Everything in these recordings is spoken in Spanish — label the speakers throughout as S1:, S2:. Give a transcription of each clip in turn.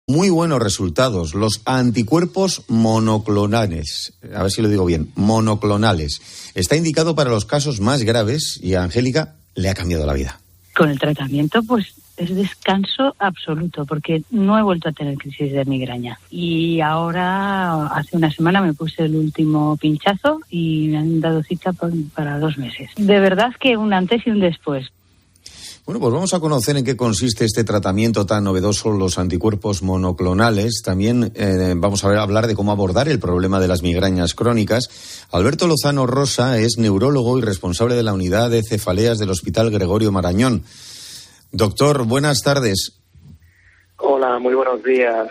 S1: Muy buenos resultados, los anticuerpos monoclonales, a ver si lo digo bien, monoclonales. Está indicado para los casos más graves y a Angélica le ha cambiado la vida.
S2: Con el tratamiento, pues es descanso absoluto, porque no he vuelto a tener crisis de migraña. Y ahora, hace una semana, me puse el último pinchazo y me han dado cita para 2 meses. De verdad que un antes y un después.
S1: Bueno, pues vamos a conocer en qué consiste este tratamiento tan novedoso, los anticuerpos monoclonales. También vamos a hablar de cómo abordar el problema de las migrañas crónicas. Alberto Lozano Rosa es neurólogo y responsable de la unidad de cefaleas del Hospital Gregorio Marañón. Doctor, buenas tardes.
S3: Hola, muy buenos días.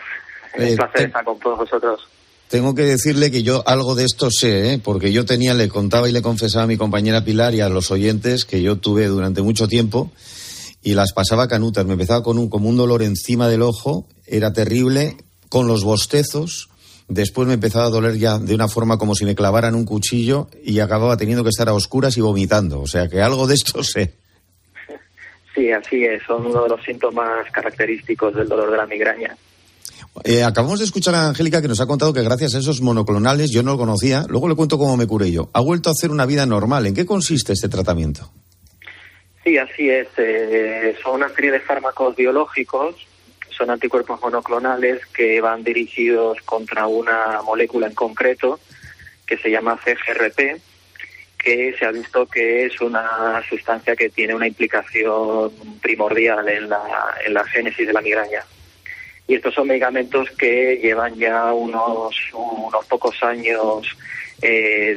S3: Es un placer estar con todos vosotros.
S1: Tengo que decirle que yo algo de esto sé, porque yo le contaba y le confesaba a mi compañera Pilar y a los oyentes que yo tuve durante mucho tiempo y las pasaba canutas. Me empezaba como un dolor encima del ojo, era terrible, con los bostezos. Después me empezaba a doler ya de una forma como si me clavaran un cuchillo y acababa teniendo que estar a oscuras y vomitando. O sea que algo de esto sé.
S3: Sí, así es. Son uno de los síntomas característicos del dolor de la migraña.
S1: Acabamos de escuchar a Angélica que nos ha contado que gracias a esos monoclonales, yo no lo conocía, luego le cuento cómo me curé yo, ha vuelto a hacer una vida normal. ¿En qué consiste este tratamiento?
S3: Sí, así es. Son una serie de fármacos biológicos, son anticuerpos monoclonales que van dirigidos contra una molécula en concreto que se llama CGRP, que se ha visto que es una sustancia que tiene una implicación primordial en la génesis de la migraña. Y estos son medicamentos que llevan ya unos pocos años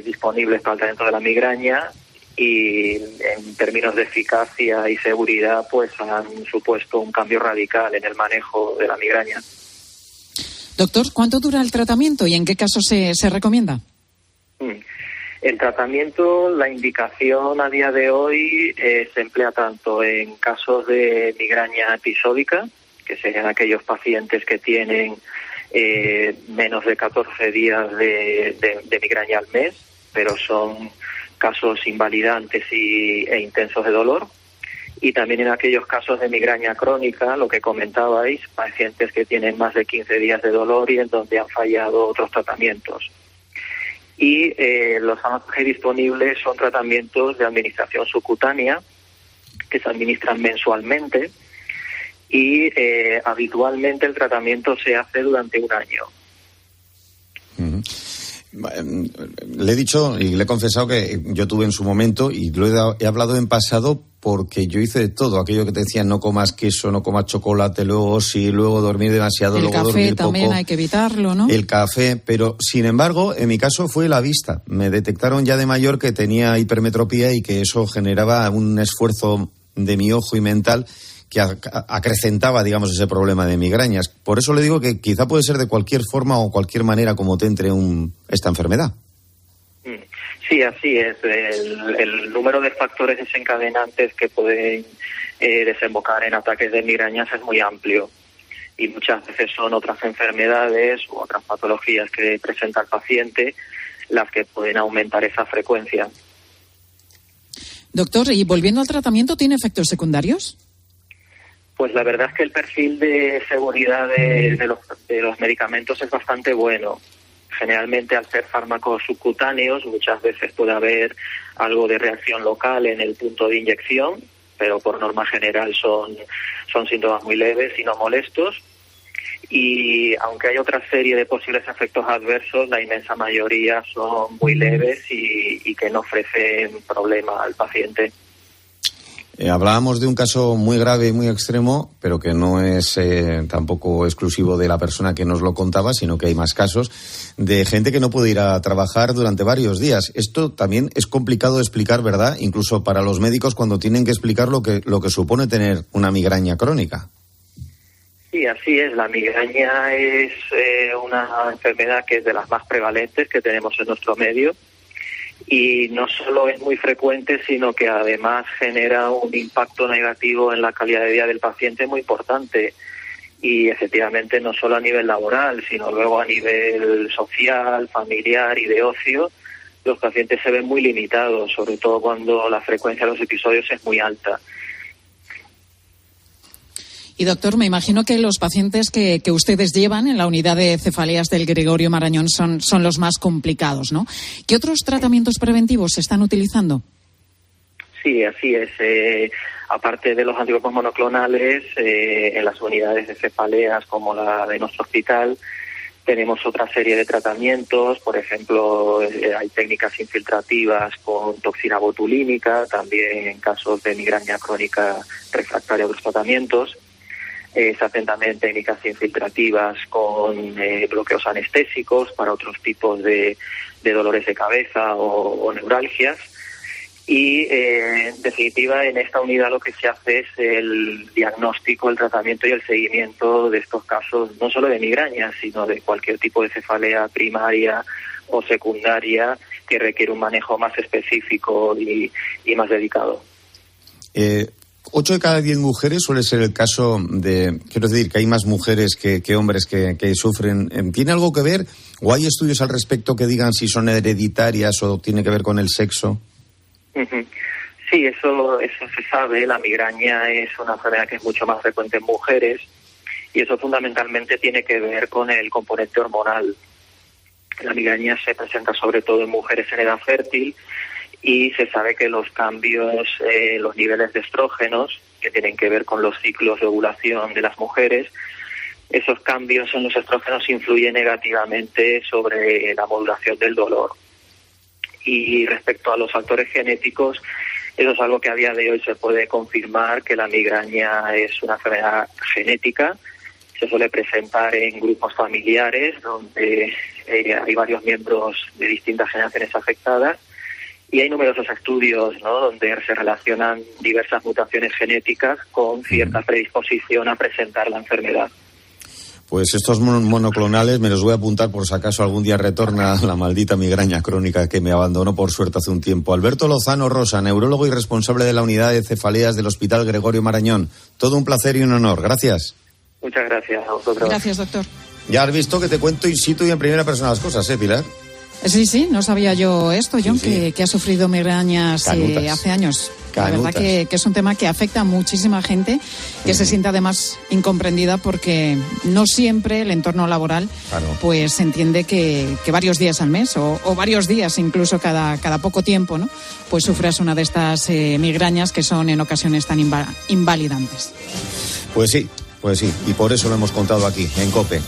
S3: disponibles para el tratamiento de la migraña y en términos de eficacia y seguridad pues han supuesto un cambio radical en el manejo de la migraña.
S4: Doctor, ¿cuánto dura el tratamiento y en qué casos se recomienda?
S3: El tratamiento, la indicación a día de hoy se emplea tanto en casos de migraña episódica, que serían aquellos pacientes que tienen menos de 14 días de migraña al mes, pero son casos invalidantes e intensos de dolor. Y también en aquellos casos de migraña crónica, lo que comentabais, pacientes que tienen más de 15 días de dolor y en donde han fallado otros tratamientos. Y los fármacos disponibles son tratamientos de administración subcutánea que se administran mensualmente y habitualmente el tratamiento se hace durante un año.
S1: Le he dicho y le he confesado que yo tuve en su momento y he hablado en pasado porque yo hice de todo, aquello que te decían no comas queso, no comas chocolate, luego sí, luego dormir demasiado, luego dormir poco. El café
S4: también hay que evitarlo, ¿no?
S1: El café, pero sin embargo, en mi caso fue la vista. Me detectaron ya de mayor que tenía hipermetropía y que eso generaba un esfuerzo de mi ojo y mental que acrecentaba, digamos, ese problema de migrañas. Por eso le digo que quizá puede ser de cualquier forma o cualquier manera como te entre esta enfermedad.
S3: Sí, así es. El número de factores desencadenantes que pueden desembocar en ataques de migrañas es muy amplio y muchas veces son otras enfermedades u otras patologías que presenta el paciente las que pueden aumentar esa frecuencia.
S4: Doctor, y volviendo al tratamiento, ¿tiene efectos secundarios?
S3: Pues la verdad es que el perfil de seguridad de los medicamentos es bastante bueno. Generalmente, al ser fármacos subcutáneos, muchas veces puede haber algo de reacción local en el punto de inyección, pero por norma general son síntomas muy leves y no molestos. Y aunque hay otra serie de posibles efectos adversos, la inmensa mayoría son muy leves y que no ofrecen problema al paciente.
S1: Hablábamos de un caso muy grave y muy extremo, pero que no es tampoco exclusivo de la persona que nos lo contaba, sino que hay más casos de gente que no puede ir a trabajar durante varios días. Esto también es complicado de explicar, ¿verdad? Incluso para los médicos cuando tienen que explicar lo que supone tener una migraña crónica.
S3: Sí, así es. La migraña es una enfermedad que es de las más prevalentes que tenemos en nuestro medio. Y no solo es muy frecuente, sino que además genera un impacto negativo en la calidad de vida del paciente muy importante. Y efectivamente no solo a nivel laboral, sino luego a nivel social, familiar y de ocio, los pacientes se ven muy limitados, sobre todo cuando la frecuencia de los episodios es muy alta.
S4: Y doctor, me imagino que los pacientes que ustedes llevan en la unidad de cefaleas del Gregorio Marañón son los más complicados, ¿no? ¿Qué otros tratamientos preventivos se están utilizando?
S3: Sí, así es. Aparte de los anticuerpos monoclonales, en las unidades de cefaleas como la de nuestro hospital, tenemos otra serie de tratamientos. Por ejemplo, hay técnicas infiltrativas con toxina botulínica, también en casos de migraña crónica refractaria a otros tratamientos. Se hacen también técnicas infiltrativas con bloqueos anestésicos para otros tipos de dolores de cabeza o neuralgias. Y, en definitiva, en esta unidad lo que se hace es el diagnóstico, el tratamiento y el seguimiento de estos casos, no solo de migraña, sino de cualquier tipo de cefalea primaria o secundaria que requiere un manejo más específico y más dedicado.
S1: 8 de cada 10 mujeres suele ser el caso de, quiero decir, que hay más mujeres que hombres que sufren. ¿Tiene algo que ver o hay estudios al respecto que digan si son hereditarias o tiene que ver con el sexo?
S3: Sí, eso se sabe. La migraña es una enfermedad que es mucho más frecuente en mujeres y eso fundamentalmente tiene que ver con el componente hormonal. La migraña se presenta sobre todo en mujeres en edad fértil y se sabe que los cambios, los niveles de estrógenos, que tienen que ver con los ciclos de ovulación de las mujeres, esos cambios en los estrógenos influyen negativamente sobre la modulación del dolor. Y respecto a los factores genéticos, eso es algo que a día de hoy se puede confirmar, que la migraña es una enfermedad genética. Se suele presentar en grupos familiares donde hay varios miembros de distintas generaciones afectadas y hay numerosos estudios, ¿no?, donde se relacionan diversas mutaciones genéticas con cierta predisposición a presentar la enfermedad.
S1: Pues estos monoclonales me los voy a apuntar por si acaso algún día retorna la maldita migraña crónica que me abandonó por suerte hace un tiempo. Alberto Lozano Rosa, neurólogo y responsable de la unidad de cefaleas del Hospital Gregorio Marañón. Todo un placer y un honor. Gracias.
S3: Muchas gracias a vosotros.
S4: Gracias, doctor.
S1: Ya has visto que te cuento in situ y en primera persona las cosas, Pilar.
S4: Sí, no sabía yo esto, John,
S1: sí.
S4: Que ha sufrido migrañas hace años. La verdad que es un tema que afecta a muchísima gente, que se siente además incomprendida porque no siempre el entorno laboral pues se entiende que varios días al mes o varios días incluso cada poco tiempo, ¿no?, pues sufras una de estas migrañas que son en ocasiones tan invalidantes.
S1: Pues sí, y por eso lo hemos contado aquí en COPE.